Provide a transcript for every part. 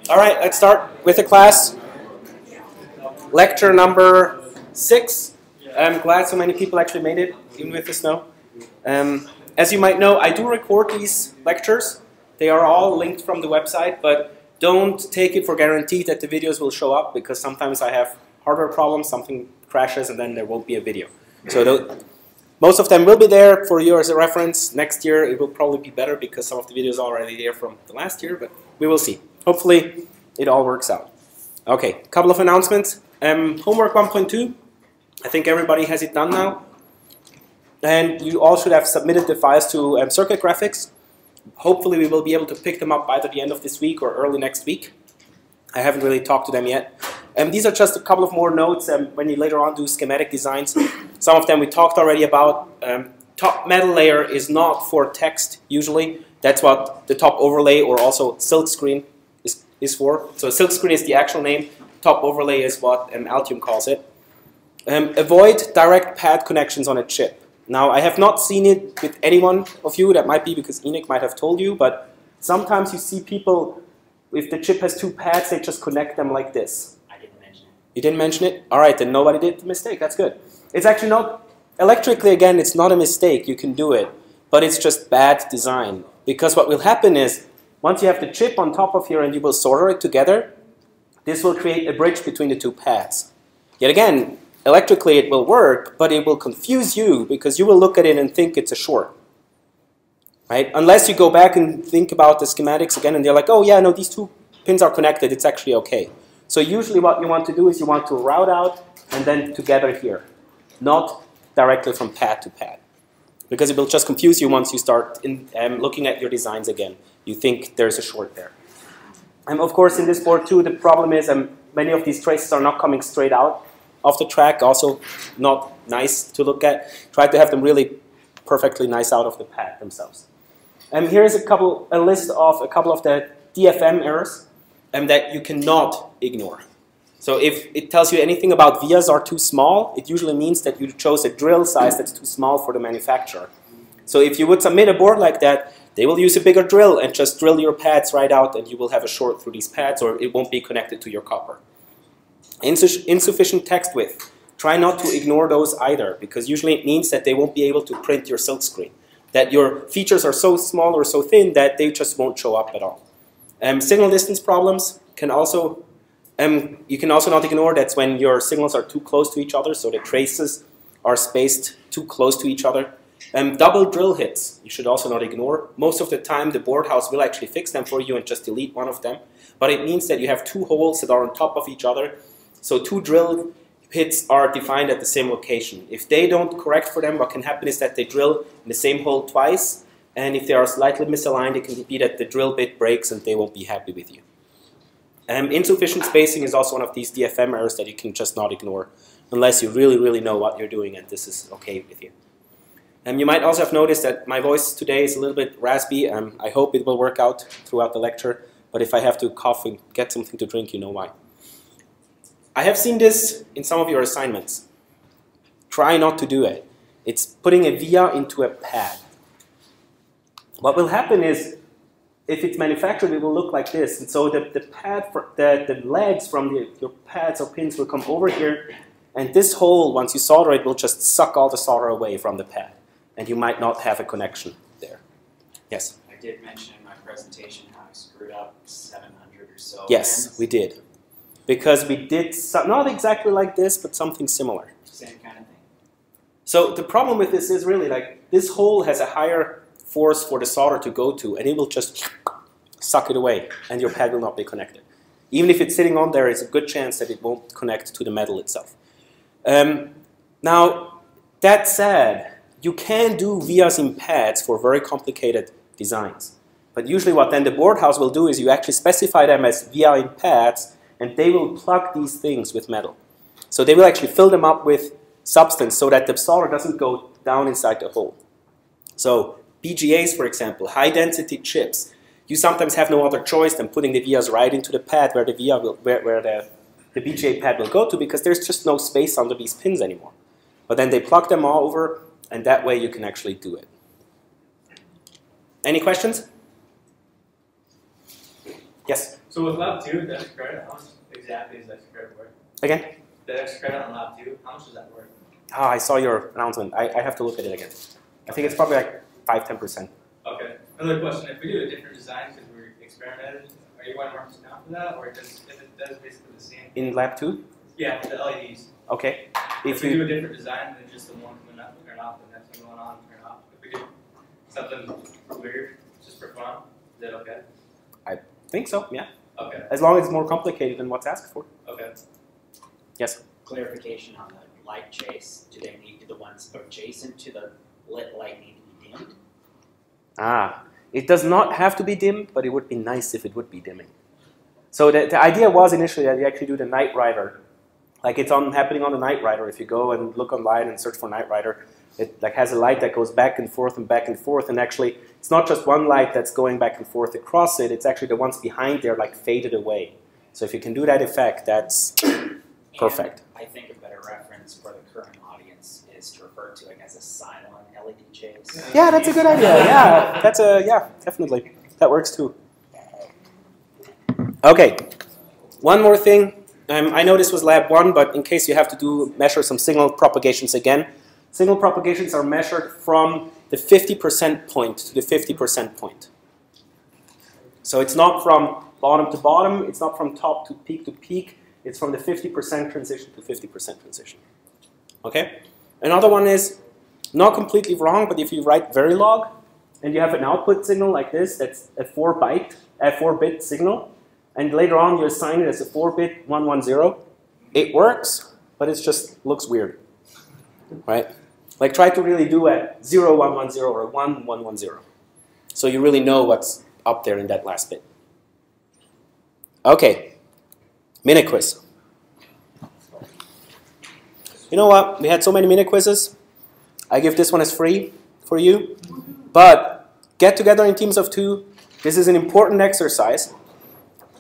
All right, let's start with the class. Lecture number 6. I'm glad so many people actually made it, even with the snow. As you might know, I do record these lectures. They are all linked from the website, but don't take it for guaranteed that the videos will show up, because sometimes I have hardware problems, something crashes, and then there won't be a video. So most of them will be there for you as a reference. Next year it will probably be better because some of the videos are already there from the last year, but we will see. Hopefully it all works out. Okay, a couple of announcements. Homework 1.2, I think everybody has it done now. And you all should have submitted the files to Circuit Graphics. Hopefully we will be able to pick them up either the end of this week or early next week. I haven't really talked to them yet. These are just a couple of more notes when you later on do schematic designs. Some of them we talked already about. Top metal layer is not for text usually. That's what the top overlay or also silkscreen is for. So silkscreen is the actual name. Top overlay is what Altium calls it. Avoid direct pad connections on a chip. Now, I have not seen it with any one of you. That might be because Enoch might have told you, but sometimes you see people, if the chip has two pads, they just connect them like this. I didn't mention it. You didn't mention it? All right, then nobody did the mistake. That's good. It's actually not, electrically again, it's not a mistake. You can do it, but it's just bad design. Because what will happen is, once you have the chip on top of here and you will solder it together, this will create a bridge between the two pads. Yet again, electrically it will work, but it will confuse you because you will look at it and think it's a short. Right? Unless you go back and think about the schematics again and they're like, oh yeah, no, these two pins are connected, it's actually okay. So usually what you want to do is you want to route out and then together here, not directly from pad to pad. Because it will just confuse you once you start looking at your designs again. You think there's a short there. And of course in this board too, the problem is many of these traces are not coming straight out of the track, also not nice to look at. Try to have them really perfectly nice out of the pad themselves. Here is a list of a couple of the DFM errors that you cannot ignore. So if it tells you anything about vias are too small, it usually means that you chose a drill size that's too small for the manufacturer. So if you would submit a board like that, they will use a bigger drill and just drill your pads right out and you will have a short through these pads or it won't be connected to your copper. Insufficient text width. Try not to ignore those either, because usually it means that they won't be able to print your silk screen. That your features are so small or so thin that they just won't show up at all. Signal distance problems can also, you can also not ignore. That's when your signals are too close to each other, so the traces are spaced too close to each other. Double drill hits, you should also not ignore. Most of the time the board house will actually fix them for you and just delete one of them. But it means that you have two holes that are on top of each other. So two drill hits are defined at the same location. If they don't correct for them, what can happen is that they drill in the same hole twice, and if they are slightly misaligned, it can be that the drill bit breaks and they won't be happy with you. Insufficient spacing is also one of these DFM errors that you can just not ignore, unless you really, really know what you're doing and this is okay with you. You might also have noticed that my voice today is a little bit raspy. I hope it will work out throughout the lecture, but if I have to cough and get something to drink, you know why. I have seen this in some of your assignments. Try not to do it. It's putting a via into a pad. What will happen is, if it's manufactured, it will look like this. And so the legs from your pads or pins will come over here, and this hole, once you solder it, will just suck all the solder away from the pad. And you might not have a connection there. Yes? I did mention in my presentation how I screwed up 700 or so. Yes, we did. Because we did, not exactly like this, but something similar. Same kind of thing. So the problem with this is really like, this hole has a higher force for the solder to go to, and it will just suck it away, and your pad will not be connected. Even if it's sitting on there, it's a good chance that it won't connect to the metal itself. Now, that said, you can do vias in pads for very complicated designs. But usually what then the board house will do is you actually specify them as via in pads, and they will plug these things with metal. So they will actually fill them up with substance so that the solder doesn't go down inside the hole. So BGAs, for example, high-density chips, you sometimes have no other choice than putting the vias right into the pad where the via will, where the BGA pad will go to, because there's just no space under these pins anymore. But then they plug them all over, and that way you can actually do it. Any questions? Yes? So with lab 2, the extra credit, how much exactly is the extra credit worth? Again? The extra credit on lab 2, how much is that worth? Ah, I saw your announcement. I have to look at it again. I think it's probably like 5–10%. Okay. Another question, if we do a different design because we're experimented, are you going to mark us down for that, or does, if it does basically the same? In lab 2? Yeah, for the LEDs. Okay. If we do a different design than just the one coming up, turn off, the next one going on, turn off. If we do something weird, just for fun, is that okay? I think so, yeah. Okay. As long as it's more complicated than what's asked for. Okay. Yes? Clarification on the light chase. Do the ones adjacent to the lit light need to be dimmed? Ah, it does not have to be dimmed, but it would be nice if it would be dimming. So the idea was initially that you actually do the Night Rider. Like it's happening on the Night Rider. If you go and look online and search for Night Rider, it like has a light that goes back and forth, and actually it's not just one light that's going back and forth across it, it's actually the ones behind there like faded away. So if you can do that effect, that's perfect. And I think a better reference for the current audience is to refer to it as a silent LED chase. Yeah, that's a good idea. Yeah, yeah, definitely. That works too. Okay, one more thing. I know this was lab 1, but in case you have to measure some signal propagations again, signal propagations are measured from the 50% point to the 50% point. So it's not from bottom to bottom, it's not from top to peak, it's from the 50% transition to 50% transition. Okay? Another one is not completely wrong, but if you write Verilog and you have an output signal like this, that's a 4-bit signal, and later on you assign it as a 4-bit 110, it works, but it just looks weird. Right? Like try to really do a 0110 or a 1110. So you really know what's up there in that last bit. Okay, minute quiz. You know what? We had so many minute quizzes. I give this one as free for you. But get together in teams of 2. This is an important exercise.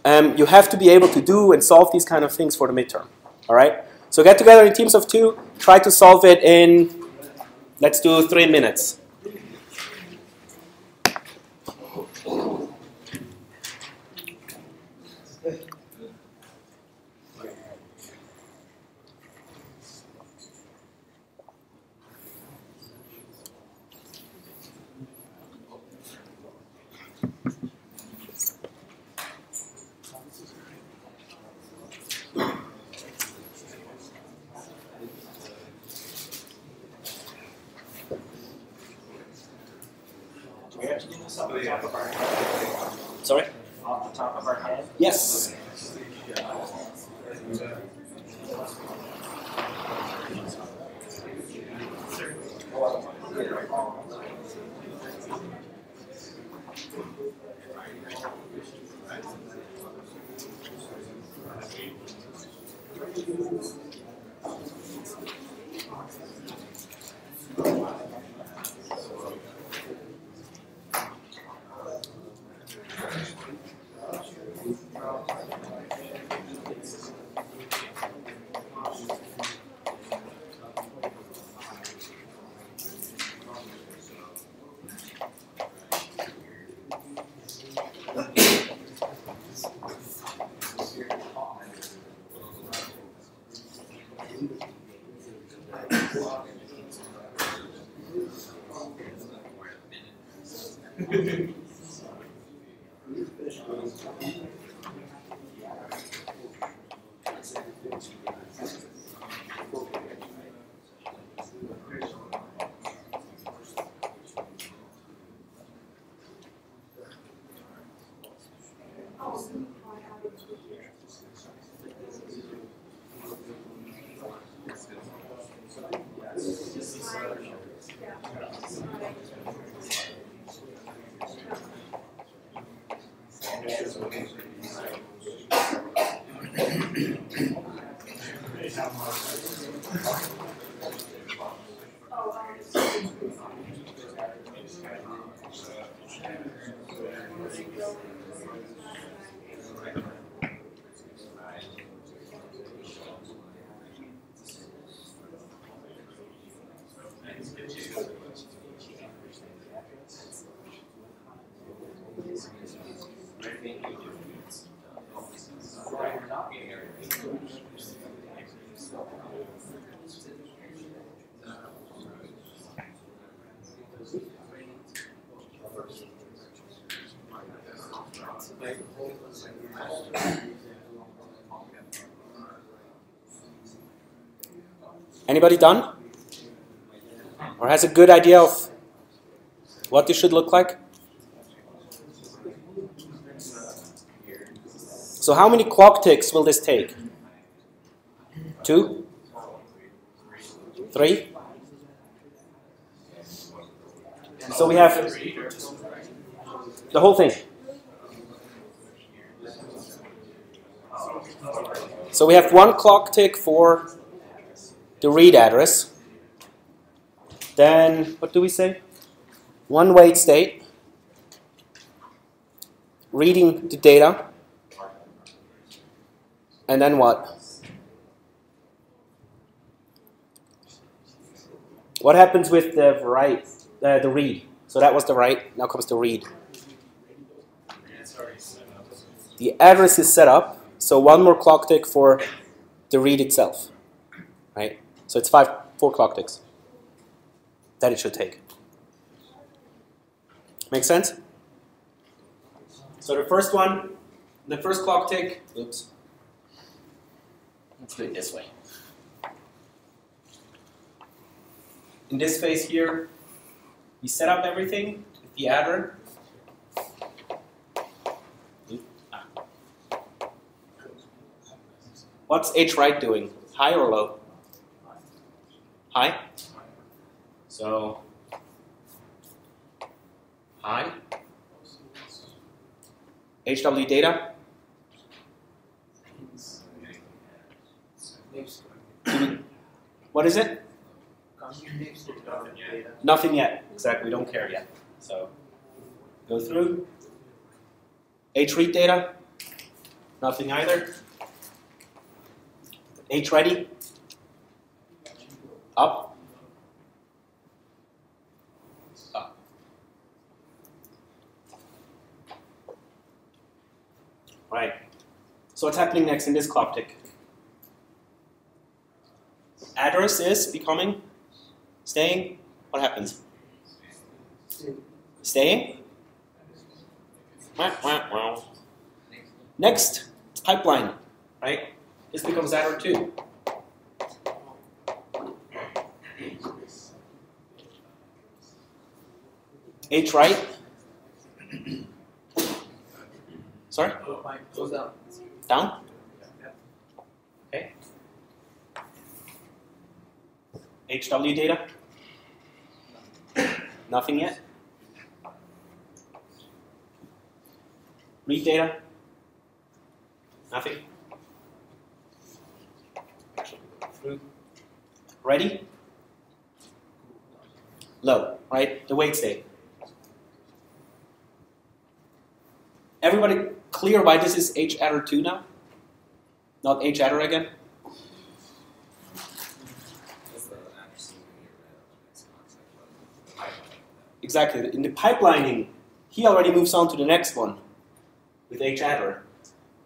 You have to be able to do and solve these kind of things for the midterm. All right? So get together in teams of 2. Try to solve it in, let's do 3 minutes. Do we have to do this off the top of our head? Sorry? Off the top of our head? Yes. Anybody done? Or has a good idea of what this should look like? So how many clock ticks will this take? 2? 3? So we have the whole thing. So we have 1 clock tick for the read address. Then, what do we say? 1 wait state, reading the data, and then what? What happens with the write, the read? So that was the write, now comes the read. The address is set up, so 1 more clock tick for the read itself, right? So it's 4 clock ticks that it should take. Make sense? So the first one, the first clock tick, oops. Let's do it this way. In this phase here, we set up everything with the adder. What's HWrite doing? High or low? High. So, high. HW data. What is it? Nothing yet. Exactly, we don't care yet. So, go through. HRead data. Nothing either. HReady. Up. Up. Right. So what's happening next in this clock tick? Address is becoming, staying. What happens? Staying. Next, it's pipeline, right? This becomes adder 2. HWrite. Sorry? Goes down. Down? Okay. HW data? Nothing yet. Read data? Nothing. Ready? Low, right? The wait state. Everybody clear why this is HAdder 2 now? Not HAdder again? Exactly. In the pipelining, he already moves on to the next one with HAdder.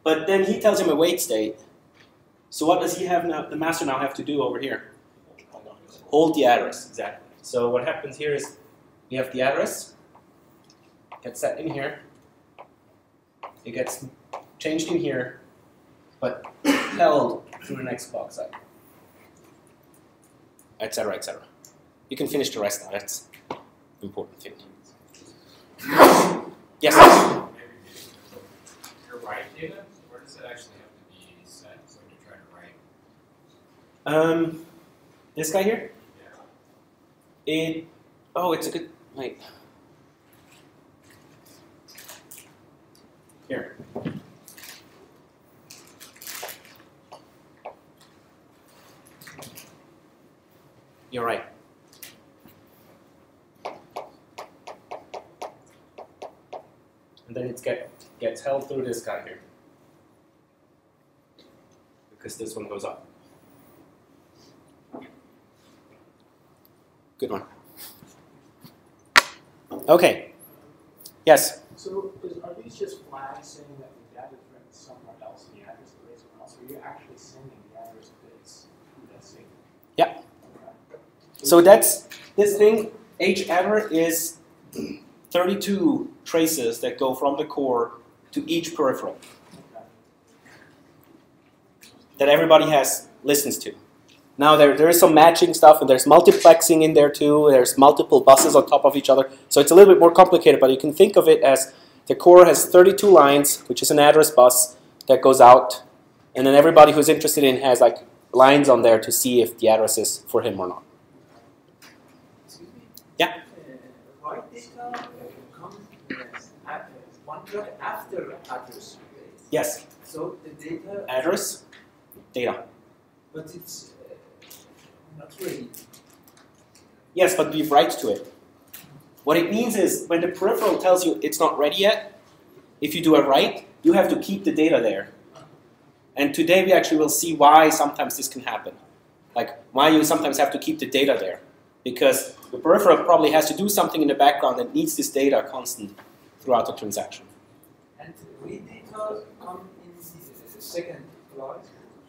But then he tells him a wait state. So what does he have now? The master now have to do over here? Hold the address, exactly. So what happens here is we have the address, gets set in here, it gets changed in here, but held through the next clock cycle, etc., etc. You can finish the rest now. That's the important thing. Yes. Your write data, where does it actually have to be set so when you're trying to write? This guy here. Yeah. It's a good, wait. Here. You're right. And then it gets held through this guy here. Because this one goes up. Good one. Okay. Yes? So are these just flags saying that the data thread is somewhere else and the address bit is somewhere else? Or are you actually sending the address bits to that signal? Yeah. So that's this thing. HAdder is 32 traces that go from the core to each peripheral that everybody listens to. Now there is some matching stuff, and there's multiplexing in there too. There's multiple buses on top of each other. So it's a little bit more complicated, but you can think of it as the core has 32 lines, which is an address bus that goes out, and then everybody who's interested in has like lines on there to see if the address is for him or not. Excuse me? Yeah? Write data comes one block after address. Yes. So the data, Address, data. but it's not ready. Yes, but we write to it. What it means is when the peripheral tells you it's not ready yet, if you do a write, you have to keep the data there. And today we actually will see why sometimes this can happen. Like why you sometimes have to keep the data there. Because the peripheral probably has to do something in the background that needs this data constant throughout the transaction. And read data come in the second clause.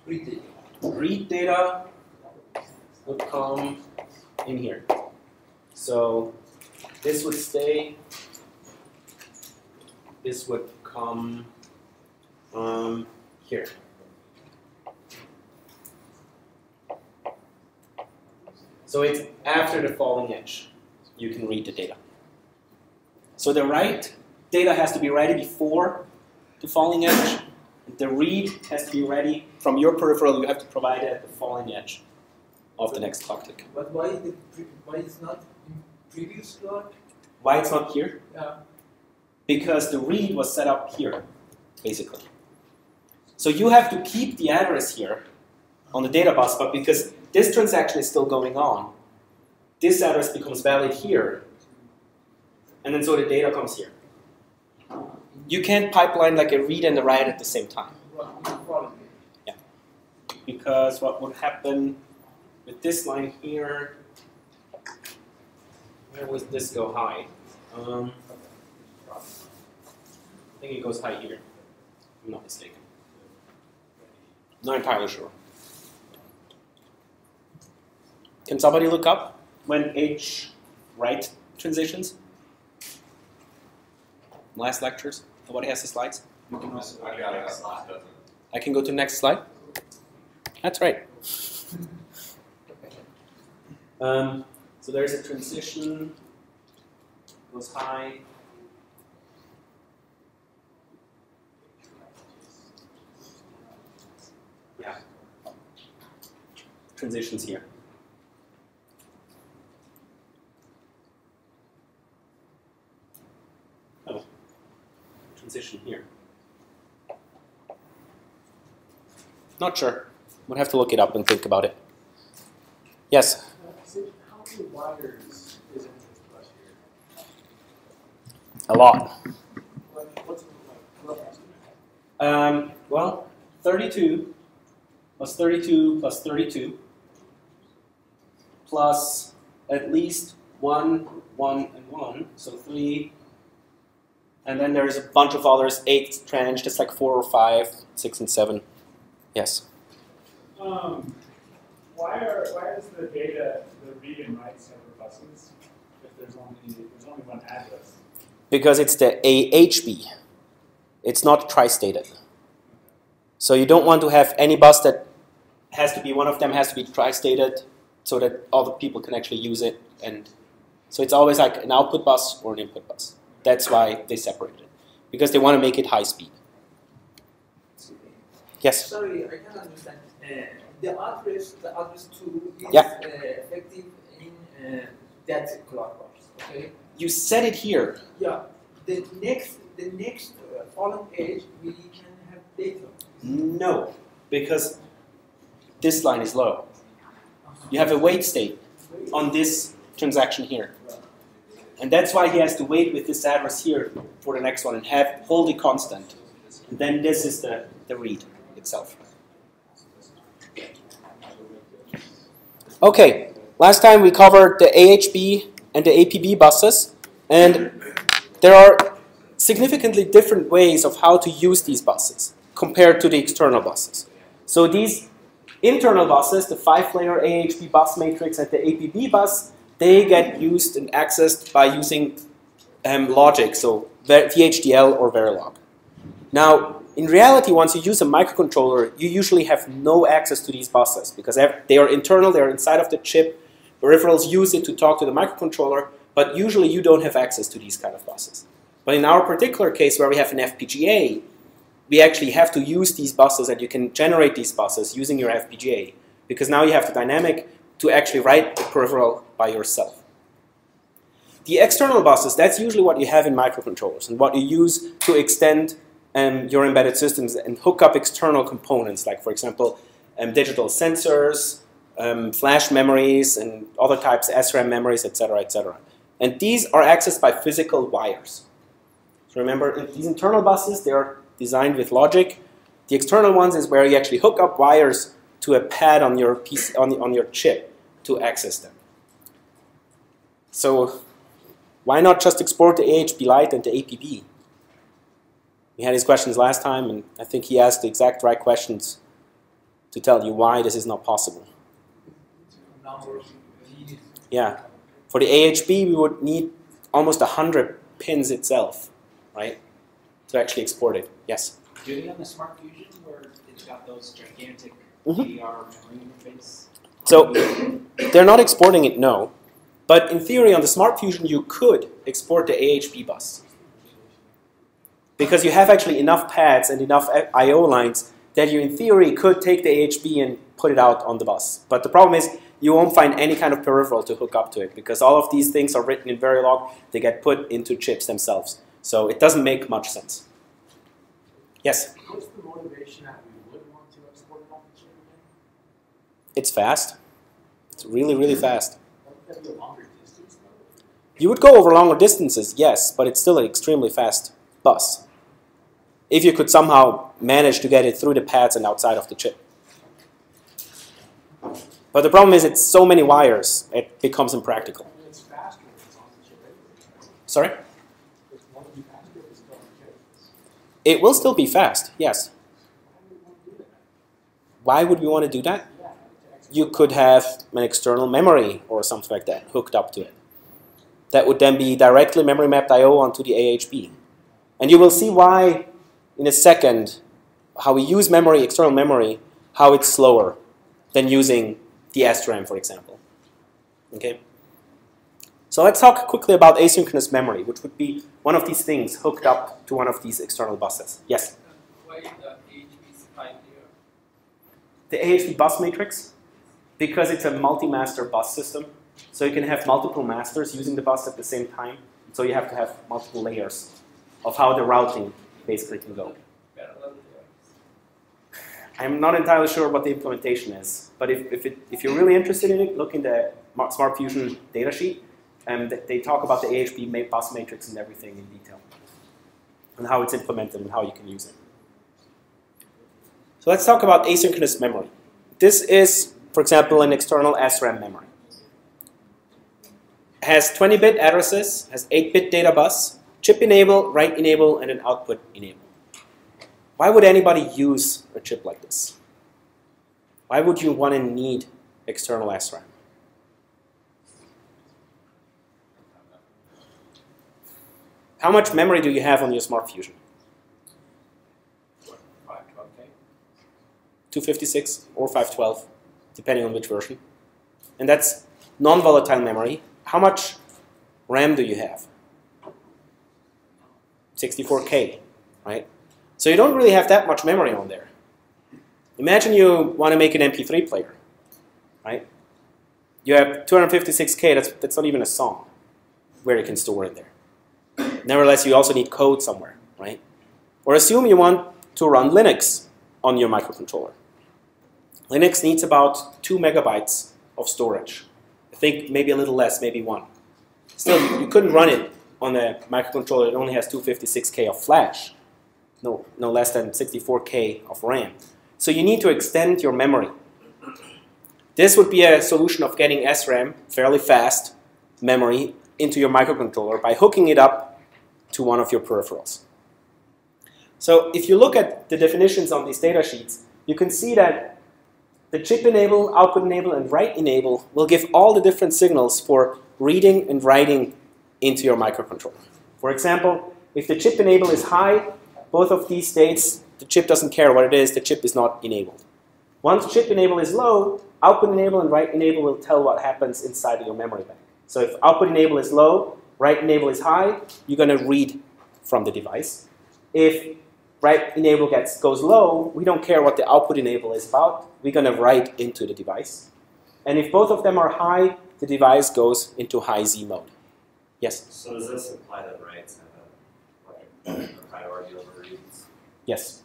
Read data. Read data would come in here. So this would stay. This would come here. So it's after the falling edge. You can read the data. So the write data has to be ready before the falling edge. The read has to be ready from your peripheral. You have to provide it at the falling edge of the next clock tick. But why it's not in previous clock? Why it's not here? Yeah. Because the read was set up here, basically. So you have to keep the address here on the data bus, but because this transaction is still going on, this address becomes valid here, and then so the data comes here. You can't pipeline like a read and a write at the same time. Yeah. Because what would happen with this line here, where would this go high? I think it goes high here, if I'm not mistaken. Not entirely sure. Can somebody look up when H write transitions? Last lectures? Nobody has the slides? I got it. I can go to the next slide? That's right. So there's a transition, goes high. Yeah. Transitions here. Oh. Transition here. Not sure. We'll have to look it up and think about it. Yes? How many wires is in this bus here? A lot. What's rough estimate? Well, 32 plus 32 plus 32 plus at least 1, 1, and 1, so 3. And then there's a bunch of others, 8 tranche, just like 4 or 5, 6 and 7. Yes? Why is the data, the read and write separate buses if there's only one address? Because it's the AHB. It's not tri-stated. So you don't want to have any bus that has to be, one of them has to be tri-stated so that other people can actually use it. And so it's always like an output bus or an input bus. That's why they separate it. Because they want to make it high speed. Yes? Sorry, I can't understand. The address 2 is Yeah. effective in that clock bus, okay? You set it here. Yeah. The next following edge, we can have data. No, because this line is low. You have a wait state on this transaction here. And that's why he has to wait with this address here for the next one and hold it constant. And then this is the read itself. Okay, last time we covered the AHB and the APB buses, and there are significantly different ways of how to use these buses compared to the external buses. So these internal buses, the 5-layer AHB bus matrix and the APB bus, they get used and accessed by using logic, so VHDL or Verilog. Now, in reality, once you use a microcontroller, you usually have no access to these buses because they are internal, they're inside of the chip. Peripherals use it to talk to the microcontroller, but usually you don't have access to these kind of buses. But in our particular case where we have an FPGA, we actually have to use these buses, and you can generate these buses using your FPGA because now you have the dynamic to actually write the peripheral by yourself. The external buses, that's usually what you have in microcontrollers and what you use to extend your embedded systems and hook up external components, like, for example, digital sensors, flash memories, and other types, SRAM memories, etc., etc. And these are accessed by physical wires. So remember, these internal buses, they're designed with logic. The external ones is where you actually hook up wires to a pad on your PC, on your chip to access them. So why not just export the AHB Lite and the APB? We had these questions last time, and I think he asked the exact right questions to tell you why this is not possible. Yeah. For the AHB, we would need almost 100 pins itself, right, to actually export it. Yes? Do they on the SmartFusion where it's got those gigantic DDR memory interface? So they're not exporting it, no. But in theory, on the SmartFusion, you could export the AHB bus. Because you have actually enough pads and enough I/O lines that you, in theory, could take the AHB and put it out on the bus. But the problem is, you won't find any kind of peripheral to hook up to it, because all of these things are written in Verilog. They get put into chips themselves. So it doesn't make much sense. Yes? What's the motivation that we would want to export it off the chip again? It's fast. It's really, really fast. Wouldn't that be a longer distance, though? You would go over longer distances, yes, but it's still an extremely fast bus. If you could somehow manage to get it through the pads and outside of the chip. But the problem is it's so many wires, it becomes impractical. I mean, it's faster if it's on the chip anyway, right? Sorry? It won't be faster if it's still on the chip. It will still be fast, yes. Why would we want to do that? Why would we want to do that? Yeah, to export You could have an external memory or something like that hooked up to it. That would then be directly memory mapped I/O onto the AHB. And you will see why in a second, how we use memory, external memory, how it's slower than using the SRAM, for example. Okay? So let's talk quickly about asynchronous memory, which would be one of these things hooked up to one of these external buses. Yes? Why the AHB spine here? The AHB bus matrix, because it's a multi-master bus system, so you can have multiple masters using the bus at the same time. So you have to have multiple layers of how the routing basically can go. I'm not entirely sure what the implementation is, but if you're really interested in it, look in the SmartFusion datasheet, and they talk about the AHB bus matrix and everything in detail, and how it's implemented and how you can use it. So let's talk about asynchronous memory. This is, for example, an external SRAM memory. It has 20-bit addresses, has 8-bit data bus, chip enable, write enable, and an output enable. Why would anybody use a chip like this? Why would you want to need external SRAM? How much memory do you have on your SmartFusion? 512K. 256 or 512, depending on which version. And that's non-volatile memory. How much RAM do you have? 64K, right? So you don't really have that much memory on there. Imagine you want to make an MP3 player, right? You have 256K, that's not even a song where you can store in there. Nevertheless, you also need code somewhere, right? Or assume you want to run Linux on your microcontroller. Linux needs about 2 megabytes of storage. I think maybe a little less, maybe 1. Still, you couldn't run it on a microcontroller that only has 256K of flash. No less than 64K of RAM. So you need to extend your memory. This would be a solution of getting SRAM, fairly fast memory, into your microcontroller by hooking it up to one of your peripherals. So if you look at the definitions on these data sheets, you can see that the chip enable, output enable, and write enable will give all the different signals for reading and writing into your microcontroller. For example, if the chip enable is high, both of these states, the chip doesn't care what it is, the chip is not enabled. Once chip enable is low, output enable and write enable will tell what happens inside of your memory bank. So if output enable is low, write enable is high, you're going to read from the device. If write enable goes low, we don't care what the output enable is about, we're going to write into the device. And if both of them are high, the device goes into high Z mode. Yes? So does this imply that writes have a priority over reads? Yes.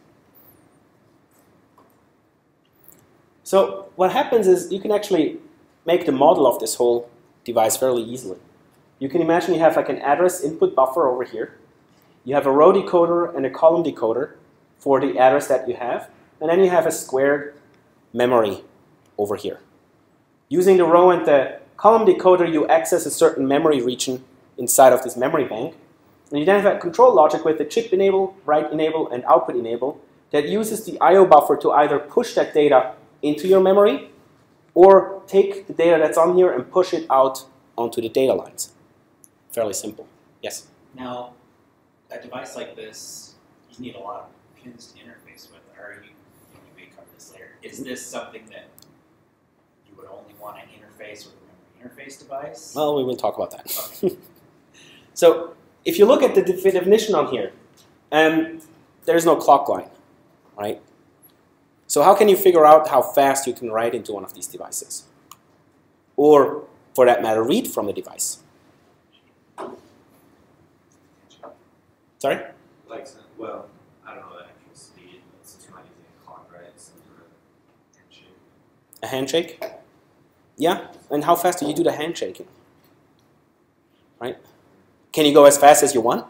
So what happens is you can actually make the model of this whole device fairly easily. You can imagine you have like an address input buffer over here. You have a row decoder and a column decoder for the address that you have. And then you have a squared memory over here. Using the row and the column decoder, you access a certain memory region inside of this memory bank. And you then have a control logic with the chip enable, write enable, and output enable that uses the I/O buffer to either push that data into your memory or take the data that's on here and push it out onto the data lines. Fairly simple. Yes? Now, a device like this, you need a lot of pins to interface with. Or you may cover this later. Is this something that you would only want to interface with a memory interface device? Well, we will talk about that. Okay. So if you look at the definition on here, there's no clock line, right? So how can you figure out how fast you can write into one of these devices? Or, for that matter, read from the device? Sorry? Like, well, I don't know the actual speed, but since you're not using a clock, right? Some sort of handshake. A handshake? Yeah, and how fast do you do the handshaking? Right? Can you go as fast as you want?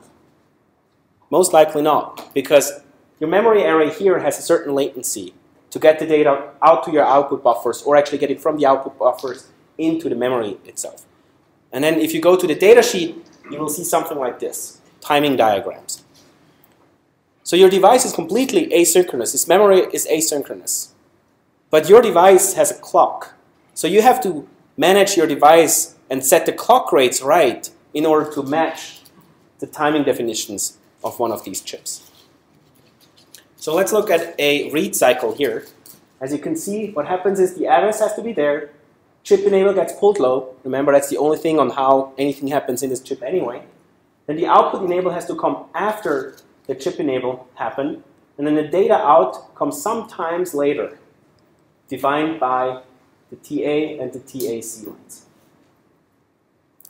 Most likely not, because your memory array here has a certain latency to get the data out to your output buffers, or actually get it from the output buffers into the memory itself. And then if you go to the data sheet, you will see something like this, timing diagrams. So your device is completely asynchronous. Its memory is asynchronous. But your device has a clock. So you have to manage your device and set the clock rates right in order to match the timing definitions of one of these chips. So let's look at a read cycle here. As you can see, what happens is the address has to be there. Chip enable gets pulled low. Remember, that's the only thing on how anything happens in this chip anyway. Then the output enable has to come after the chip enable happened. And then the data out comes sometimes later, defined by the TA and the TAC lines.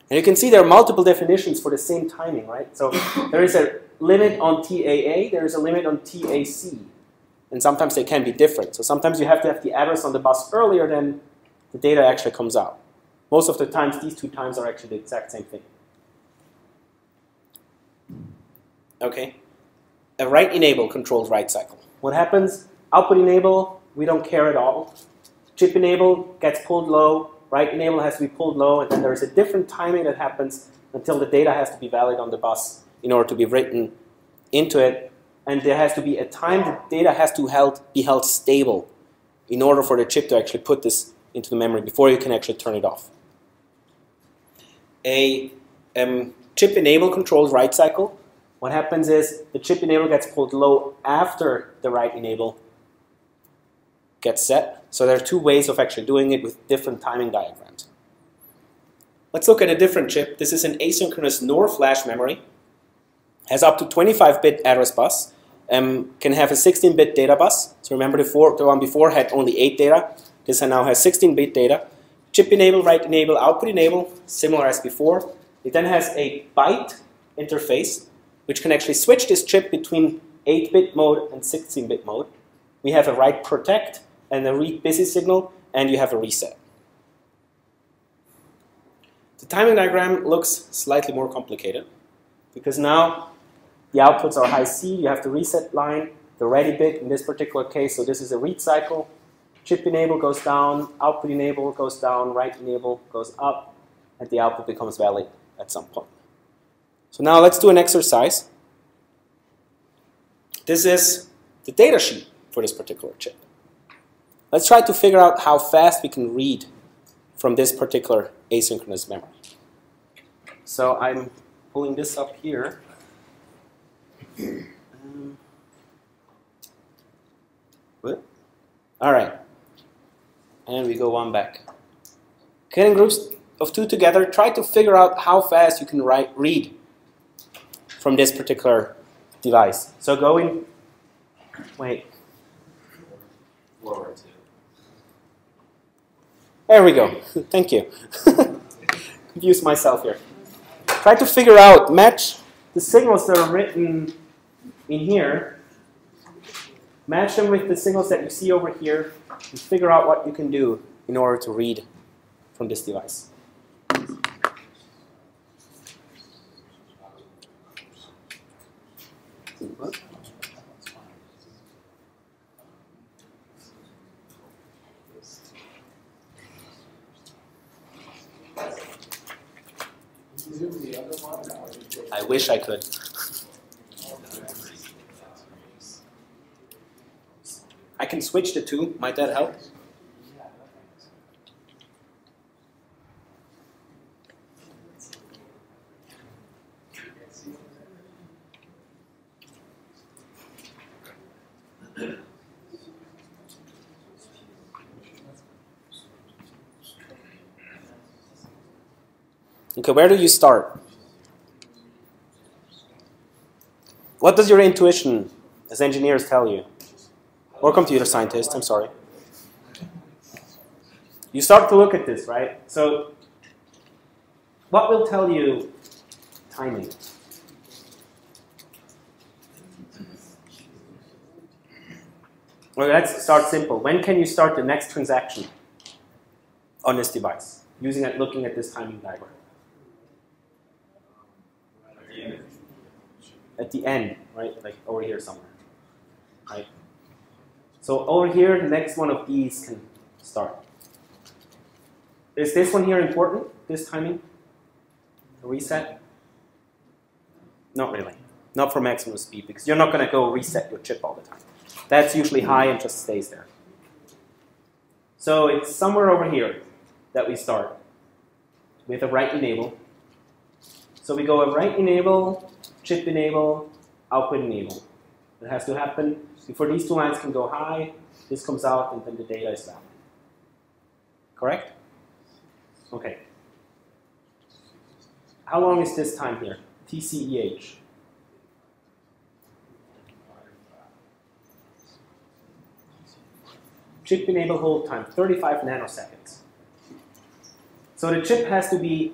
And you can see there are multiple definitions for the same timing, right? So there is a limit on TAA, there is a limit on TAC. And sometimes they can be different. So sometimes you have to have the address on the bus earlier than the data actually comes out. Most of the times, these two times are actually the exact same thing. Okay. A write enable controls write cycle. What happens? Output enable, we don't care at all. Chip enable gets pulled low. Write enable has to be pulled low, and then there's a different timing that happens until the data has to be valid on the bus in order to be written into it. And there has to be a time the data has to be held stable in order for the chip to actually put this into the memory before you can actually turn it off. A chip enable controls write cycle. What happens is the chip enable gets pulled low after the write enable gets set. So there are two ways of actually doing it with different timing diagrams. Let's look at a different chip. This is an asynchronous NOR flash memory. Has up to 25-bit address bus. Can have a 16-bit data bus. So remember the one before had only 8 data. This now has 16-bit data. Chip enable, write enable, output enable, similar as before. It then has a byte interface, which can actually switch this chip between 8-bit mode and 16-bit mode. We have a write protect and a read busy signal, and you have a reset. The timing diagram looks slightly more complicated because now the outputs are high C, you have the reset line, the ready bit in this particular case, so this is a read cycle. Chip enable goes down, output enable goes down, write enable goes up, and the output becomes valid at some point. So now let's do an exercise. This is the data sheet for this particular chip. Let's try to figure out how fast we can read from this particular asynchronous memory. So I'm pulling this up here. What? All right. And we go one back. Getting groups of 2 together, try to figure out how fast you can read from this particular device. So go in, wait. Forward to. There we go. Thank you. Confused myself here. Try to figure out, match the signals that are written in here, match them with the signals that you see over here, and figure out what you can do in order to read from this device. What? I wish I could. I can switch the two. Might that help? Okay, where do you start? What does your intuition as engineers tell you? Or computer scientists, I'm sorry. You start to look at this, right? So, what will tell you timing? Well, let's start simple. When can you start the next transaction on this device? Looking at this timing diagram. At the end, right? Like over here somewhere, right? So over here, the next one of these can start. Is this one here important, this timing? The reset? Not really. Not for maximum speed, because you're not going to go reset your chip all the time. That's usually high and just stays there. So it's somewhere over here that we start with a write enable. So we go a write enable, chip enable, output enable. It has to happen before these two lines can go high, this comes out, and then the data is down. Correct? Okay. How long is this time here? TCEH. Chip enable hold time, 35 nanoseconds. So the chip has to be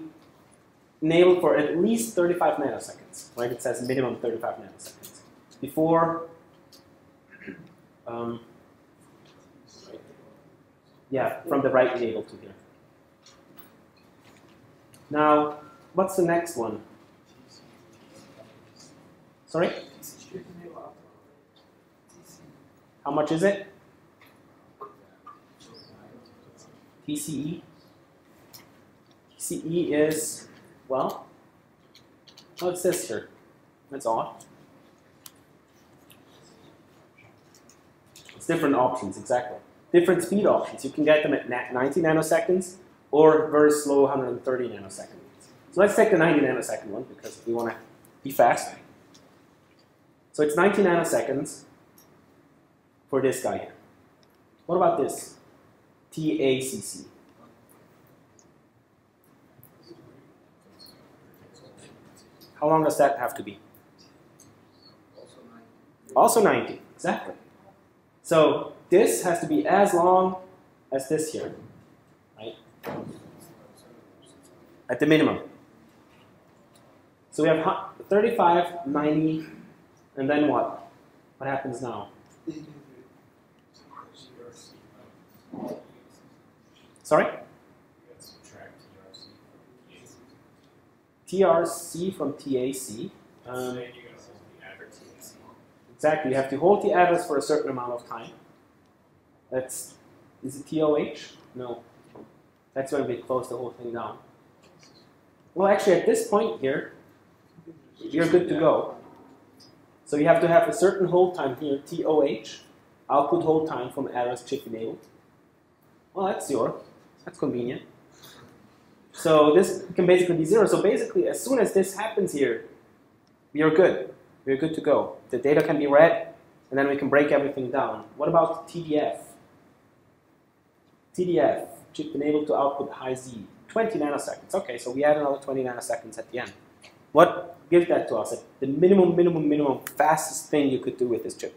enabled for at least 35 nanoseconds, right? It says minimum 35 nanoseconds. Before, yeah, from the write enable to here. Now, what's the next one? Sorry? How much is it? TCE? TCE is, well, what's this here? That's odd. It's different options, exactly. Different speed options. You can get them at 90 nanoseconds or very slow 130 nanoseconds. So let's take the 90 nanosecond one because we want to be fast. So it's 90 nanoseconds for this guy here. What about this? TACC. How long does that have to be? Also 90, exactly. So this has to be as long as this here, right? At the minimum. So we have 35, 90, and then what? What happens now? Sorry? TRC from TAC. Exactly, you have to hold the address for a certain amount of time. Is it TOH? No. That's when we close the whole thing down. Well, actually, at this point here, you're good to go. So you have to have a certain hold time here, TOH, output hold time from address chip enabled. Well, that's convenient. So this can basically be 0. So basically, as soon as this happens here, we are good. We're good to go. The data can be read, and then we can break everything down. What about TDF? TDF, chip enabled to output high Z, 20 nanoseconds. Okay, so we add another 20 nanoseconds at the end. What gives that to us? The minimum fastest thing you could do with this chip.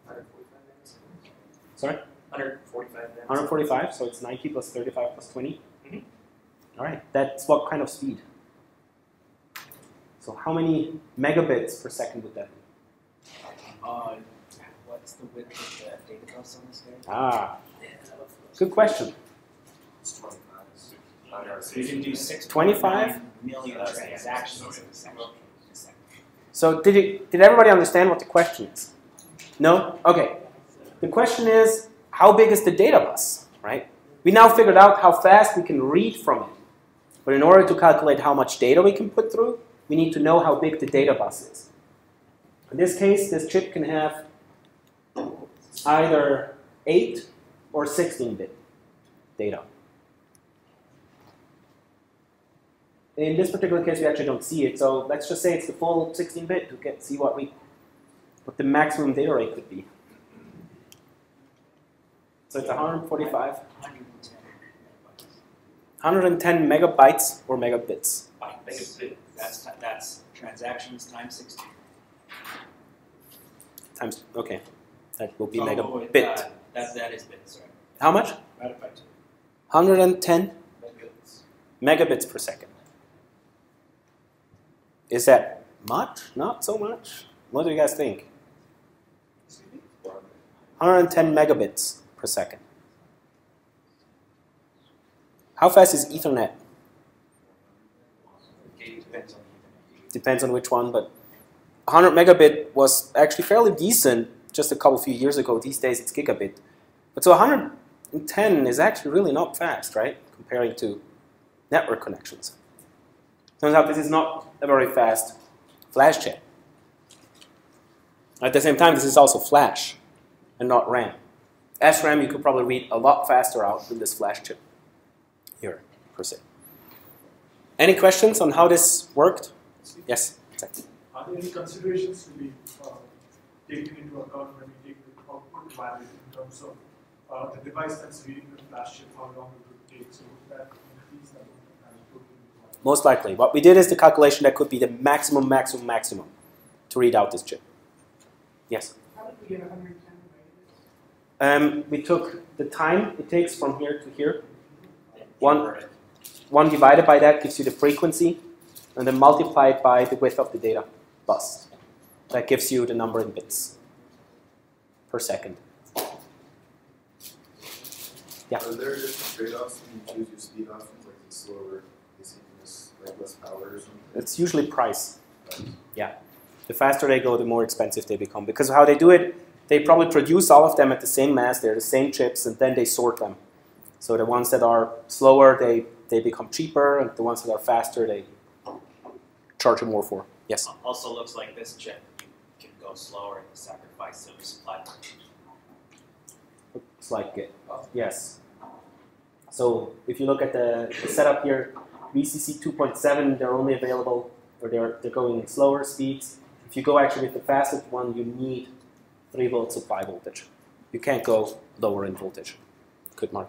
145 nanoseconds. Sorry? 145 nanoseconds. 145, so it's 90 plus 35 plus 20. Mm-hmm. All right, that's what kind of speed? So how many megabits per second would that be? What's the width of the data bus on this guy? Ah, good question. It's 25. So you can do 25? million transactions in a second. So did everybody understand what the question is? No? Okay. The question is, how big is the data bus, right? We now figured out how fast we can read from it. But in order to calculate how much data we can put through, we need to know how big the data bus is. In this case, this chip can have either 8 or 16-bit data. In this particular case, we actually don't see it, so let's just say it's the full 16-bit to see what the maximum data rate could be. So it's 145. 110 megabytes or megabits. That's transactions times 16. Times, okay. That will be Oh, megabit. that is bits, right? How much? Divided by 2. 110 megabits per second. Is that much? Not so much? What do you guys think? 110 megabits per second. How fast is Ethernet? Depends on which one, but 100 megabit was actually fairly decent just a few years ago. These days it's gigabit. But so 110 is actually really not fast, right? Comparing to network connections. Turns out this is not a very fast flash chip. At the same time, this is also flash and not RAM. SRAM you could probably read a lot faster out than this flash chip here, per se. Any questions on how this worked? Yes, exactly. Are there any considerations to be taken into account when we take the output value in terms of the device that's reading the flash chip, how long it would take, so that increase that most likely. What we did is the calculation that could be the maximum to read out this chip. Yes? How did we get 110 megabits? We took the time it takes from here to here. One divided by that gives you the frequency, and then multiplied by the width of the data bus. That gives you the number in bits per second. Yeah? Are there different trade-offs when you choose your speed options, like the slower, asynchronous, like less power or something? It's usually price. Yeah. The faster they go, the more expensive they become. Because of how they do it, they probably produce all of them at the same mass, they're the same chips, and then they sort them. So the ones that are slower, they become cheaper, and the ones that are faster, they charge you more for. Yes? Also looks like this chip can go slower in the sacrifice of supply. Looks like it. Yes. So if you look at the setup here, ECE 2.7, they're only available, or they're going in slower speeds. If you go actually with the fastest one, you need 3-volt supply voltage. You can't go lower in voltage. Good mark.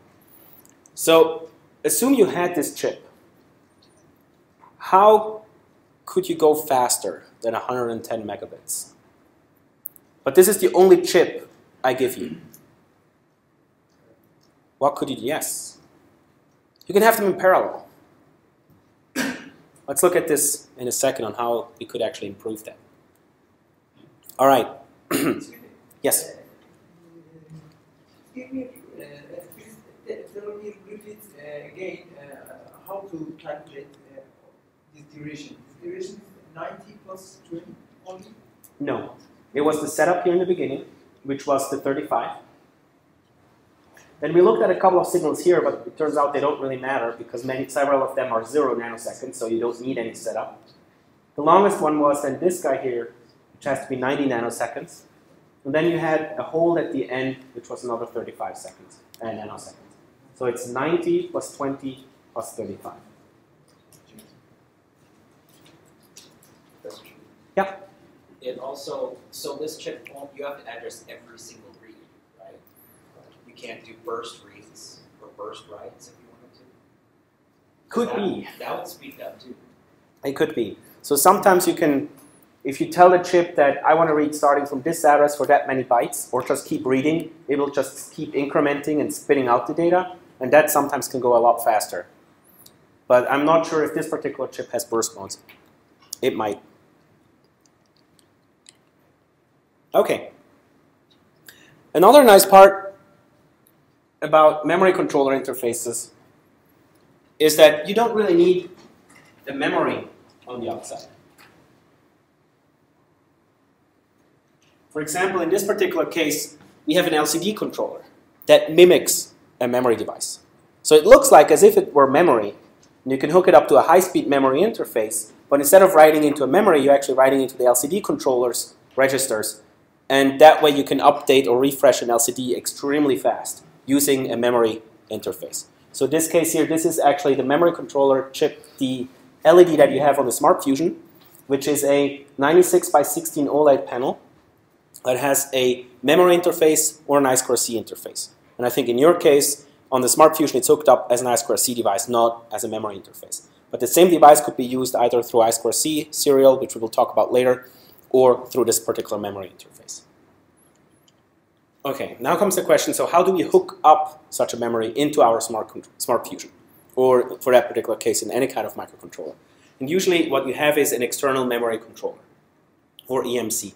So assume you had this chip. How could you go faster than 110 megabits? But this is the only chip I give you. What could you do? Yes. You can have them in parallel. Let's look at this in a second on how we could actually improve that. All right. Yes? Give me, tell me repeat again how to calculate this duration. This duration is 90 plus 20 only? No. It was the setup here in the beginning, which was the 35. Then we looked at a couple of signals here, but it turns out they don't really matter because several of them are 0 nanoseconds, so you don't need any setup. The longest one was then this guy here, which has to be 90 nanoseconds. And then you had a hold at the end, which was another 35 seconds, nanoseconds. So it's 90 plus 20 plus 35. Yeah? it also, so this chip won't, you have to address every single read, right? You can't do burst reads or burst writes if you wanted to. Could be. That would speed it up too. It could be. So sometimes you can, if you tell the chip that I want to read starting from this address for that many bytes, or just keep reading, it will just keep incrementing and spitting out the data, and that sometimes can go a lot faster. But I'm not sure if this particular chip has burst modes. It might. Okay. Another nice part about memory controller interfaces is that you don't really need the memory on the outside. For example, in this particular case, we have an LCD controller that mimics a memory device. So it looks like as if it were memory, and you can hook it up to a high-speed memory interface, but instead of writing into a memory, you're actually writing into the LCD controller's registers, and that way you can update or refresh an LCD extremely fast using a memory interface. So in this case here, this is actually the memory controller chip, the LED that you have on the SmartFusion, which is a 96 by 16 OLED panel that has a memory interface or an I2C interface. And I think in your case, on the SmartFusion, it's hooked up as an I2C device, not as a memory interface. But the same device could be used either through I2C serial, which we will talk about later, or through this particular memory interface. Okay, now comes the question, so how do we hook up such a memory into our SmartFusion? Or for that particular case, in any kind of microcontroller. And usually what you have is an external memory controller, or EMC.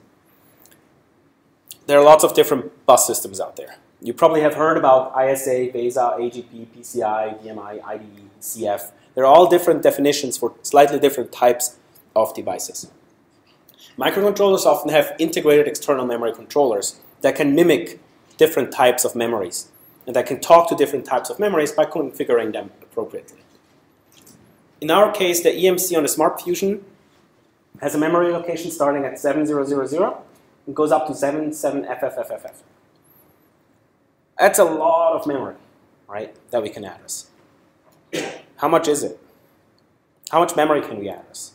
There are lots of different bus systems out there. You probably have heard about ISA, BESA, AGP, PCI, DMI, IDE, CF. They're all different definitions for slightly different types of devices. Microcontrollers often have integrated external memory controllers that can mimic different types of memories and that can talk to different types of memories by configuring them appropriately. In our case, the EMC on the SmartFusion has a memory location starting at 7000 and goes up to 77FFFFF. That's a lot of memory, right, that we can address. How much is it? How much memory can we address?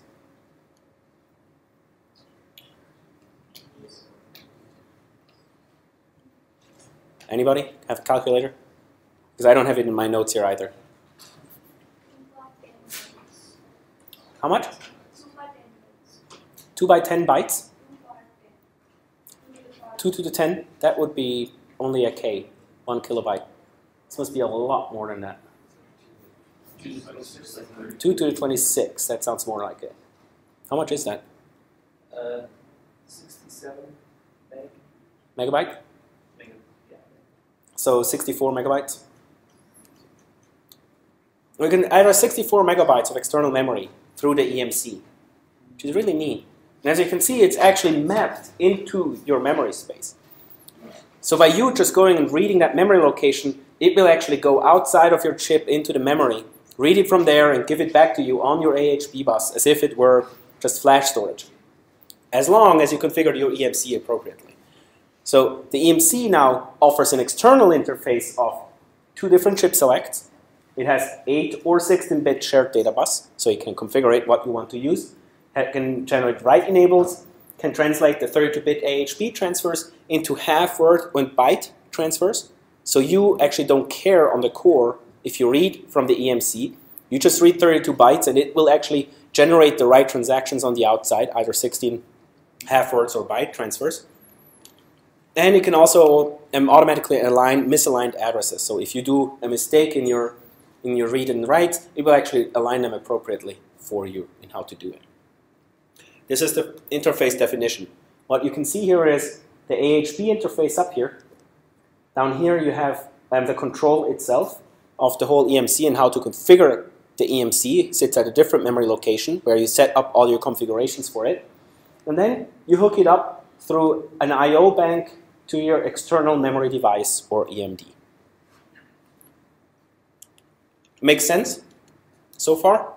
Anybody have a calculator? Because I don't have it in my notes here either. How much? 2 by 10 bytes? 2 to the 10? That would be only a K, 1 kilobyte. This must be a lot more than that. 2 to the 26, that sounds more like it. How much is that? 67 megabyte? So 64 megabytes. We can address 64 megabytes of external memory through the EMC, which is really neat. And as you can see, it's actually mapped into your memory space. So by you just going and reading that memory location, it will actually go outside of your chip into the memory, read it from there, and give it back to you on your AHB bus as if it were just flash storage, as long as you configured your EMC appropriately. So the EMC now offers an external interface of 2 different chip selects. It has 8 or 16-bit shared data bus, so you can configure it what you want to use. It can generate write enables, can translate the 32-bit AHB transfers into half-word and byte transfers. So you actually don't care on the core if you read from the EMC. You just read 32 bytes and it will actually generate the right transactions on the outside, either 16 half-words or byte transfers. And it can also automatically align misaligned addresses. So if you do a mistake in your read and write, it will actually align them appropriately for you in how to do it. This is the interface definition. What you can see here is the AHB interface up here. Down here you have the control itself of the whole EMC and how to configure the EMC. It sits at a different memory location where you set up all your configurations for it. And then you hook it up through an I/O bank to your external memory device, or EMD. Makes sense so far?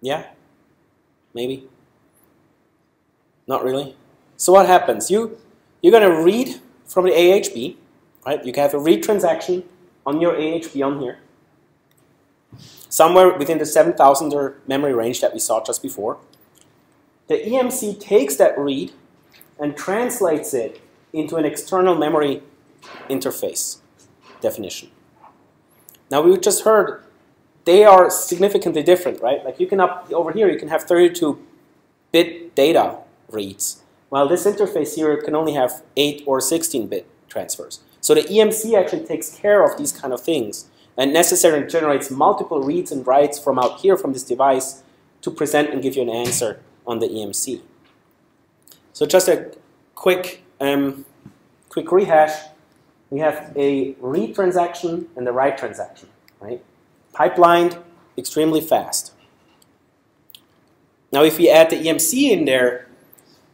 Yeah? Maybe? Not really? So what happens? You're going to read from the AHB, right? You can have a read transaction on your AHB on here, somewhere within the 7,000 memory range that we saw just before. the EMC takes that read and translates it into an external memory interface definition. Now we just heard they are significantly different, right? Like you can over here you can have 32-bit data reads, while this interface here can only have 8 or 16-bit transfers. So the EMC actually takes care of these kind of things and necessarily generates multiple reads and writes from out here from this device to present and give you an answer on the EMC. So just a quick rehash. We have a read transaction and a write transaction, right? Pipelined, extremely fast. Now if we add the EMC in there,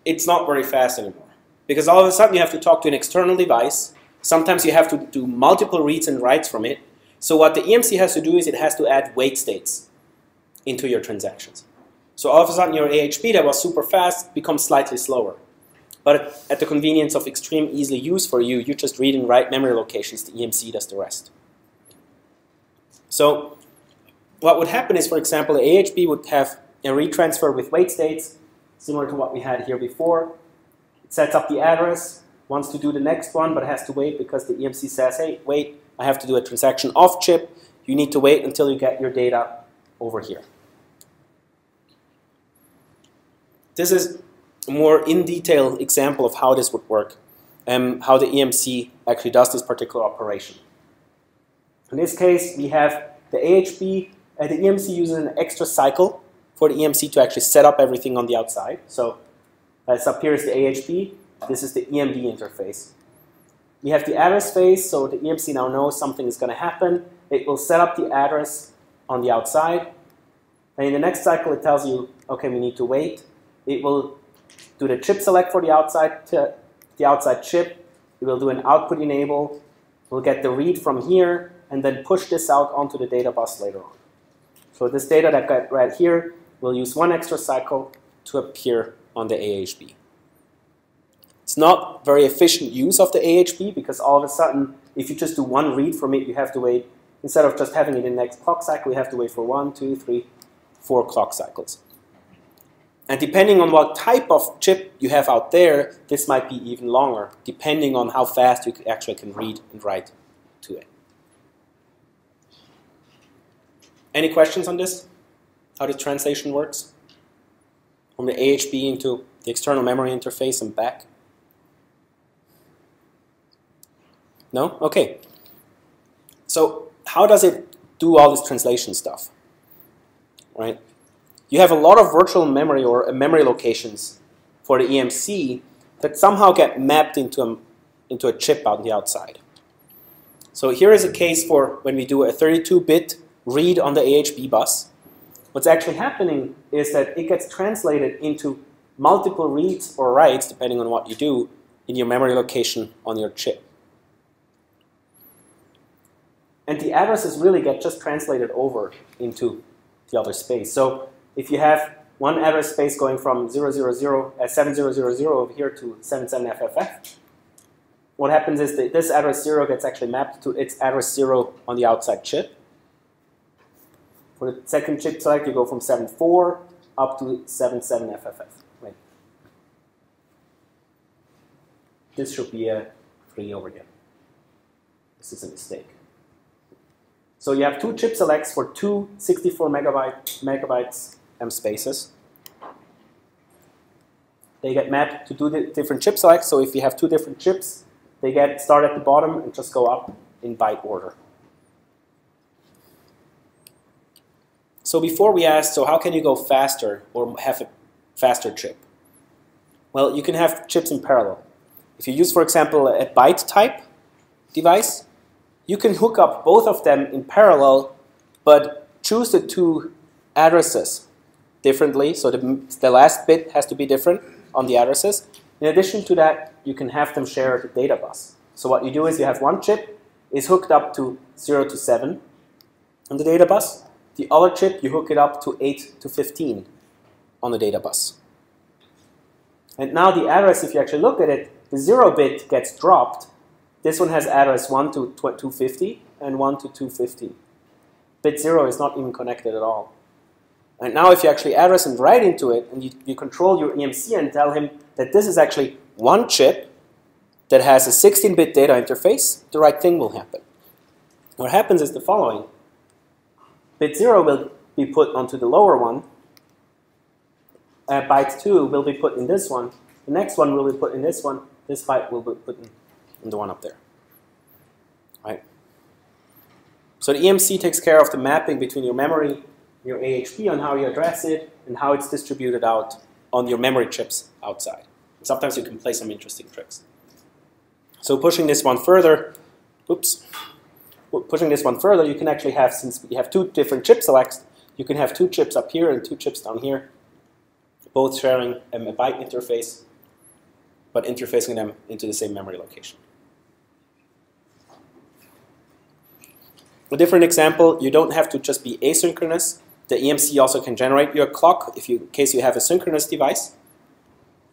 it's not very fast anymore. Because all of a sudden you have to talk to an external device. Sometimes you have to do multiple reads and writes from it. So what the EMC has to do is it has to add wait states into your transactions. So all of a sudden your AHB that was super fast becomes slightly slower. But at the convenience of extreme easily use for you, you just read and write memory locations, the EMC does the rest. So what would happen is, for example, the AHB would have a retransfer with wait states, similar to what we had here before. It sets up the address, wants to do the next one, but has to wait because the EMC says, hey, wait, I have to do a transaction off chip. You need to wait until you get your data over here. This is a more in-detail example of how this would work, how the EMC actually does this particular operation. In this case, we have the AHB, and the EMC uses an extra cycle for the EMC to actually set up everything on the outside. So that's up here is the AHB. This is the EMD interface. We have the address phase, so the EMC now knows something is going to happen. It will set up the address on the outside. And in the next cycle, it tells you, okay, we need to wait. It will do the chip select for the outside chip. It will do an output enable. We'll get the read from here and then push this out onto the data bus later on. So this data that got right here will use one extra cycle to appear on the AHB. It's not very efficient use of the AHB because all of a sudden, if you just do one read from it, you have to wait, instead of just having it in the next clock cycle, you have to wait for 1, 2, 3, 4 clock cycles. And depending on what type of chip you have out there, this might be even longer, depending on how fast you actually can read and write to it. Any questions on this? How the translation works? From the AHB into the external memory interface and back? No? Okay. So how does it do all this translation stuff? Right? You have a lot of virtual memory or memory locations for the EMC that somehow get mapped into a chip on the outside. So here is a case for when we do a 32-bit read on the AHB bus. What's actually happening is that it gets translated into multiple reads or writes, depending on what you do, in your memory location on your chip. And the addresses really get just translated over into the other space. So if you have one address space going from 7000 over here to 77FFF, what happens is that this address 0 gets actually mapped to its address 0 on the outside chip. For the second chip select, you go from 74 up to 77FFF. Right. This should be a 3 over here. This is a mistake. So you have two chip selects for two 64 megabytes spaces. They get mapped to two different chip selects. So if you have two different chips, they get start at the bottom and just go up in byte order. So before we asked, so how can you go faster or have a faster chip? Well, you can have chips in parallel. If you use, for example, a byte type device, you can hook up both of them in parallel, but choose the two addresses differently. So the last bit has to be different on the addresses. In addition to that, you can have them share the data bus. So what you do is you have one chip is hooked up to 0 to 7 on the data bus. The other chip, you hook it up to 8 to 15 on the data bus. And now the address, if you actually look at it, the 0 bit gets dropped. This one has address 1 to 250 and 1 to 250. Bit 0 is not even connected at all. And now if you actually address and write into it, and you control your EMC and tell him that this is actually one chip that has a 16-bit data interface, the right thing will happen. What happens is the following. Bit 0 will be put onto the lower one. Byte 2 will be put in this one. The next one will be put in this one. This byte will be put in the one up there. Right? So the EMC takes care of the mapping between your memory, your AHP, on how you address it, and how it's distributed out on your memory chips outside. Sometimes you can play some interesting tricks. So pushing this one further, pushing this one further, you can actually have, since you have two different chip selects, you can have two chips up here and two chips down here, both sharing a byte interface, but interfacing them into the same memory location. A different example, you don't have to just be asynchronous. The EMC also can generate your clock in case you have a synchronous device.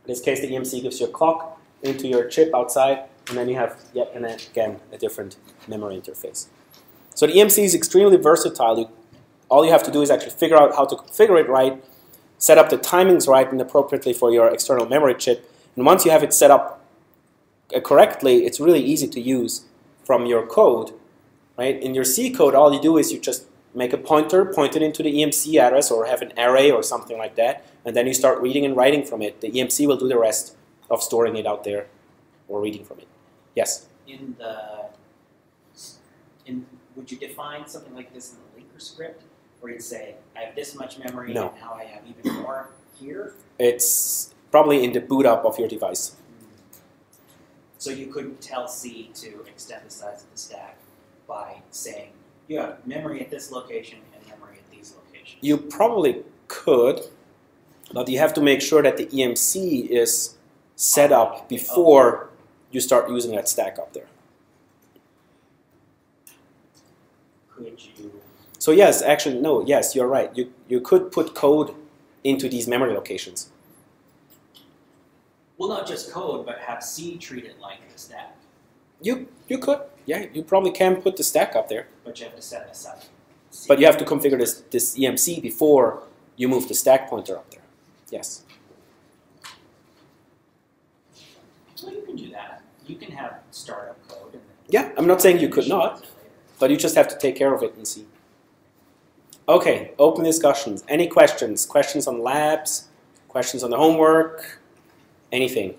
In this case, the EMC gives you a clock into your chip outside, and then you have yet again a different memory interface. So the EMC is extremely versatile. All you have to do is actually figure out how to configure it right, set up the timings right and appropriately for your external memory chip, and once you have it set up correctly, it's really easy to use from your code. Right? In your C code, all you do is you just make a pointer, point it into the EMC address, or have an array or something like that, and then you start reading and writing from it. The EMC will do the rest of storing it out there or reading from it. Yes? Would you define something like this in the linker script, where you'd say, I have this much memory, No. and now I have even more here? It's probably in the boot up of your device. So you couldn't tell C to extend the size of the stack by saying, you have memory at this location and memory at these locations. You probably could, but you have to make sure that the EMC is set up before you start using that stack up there. Could you? So yes, actually, no, yes, you're right. You could put code into these memory locations. Well, not just code, but have C treat it like a stack. You could, yeah, you probably can put the stack up there. But you have to set it aside. But you have to configure this EMC before you move the stack pointer up there. Yes. Well, you can do that. You can have startup code. And Yeah, I'm not saying you could not, but you just have to take care of it in C. Okay, open discussions. Any questions? Questions on labs? Questions on the homework? Anything?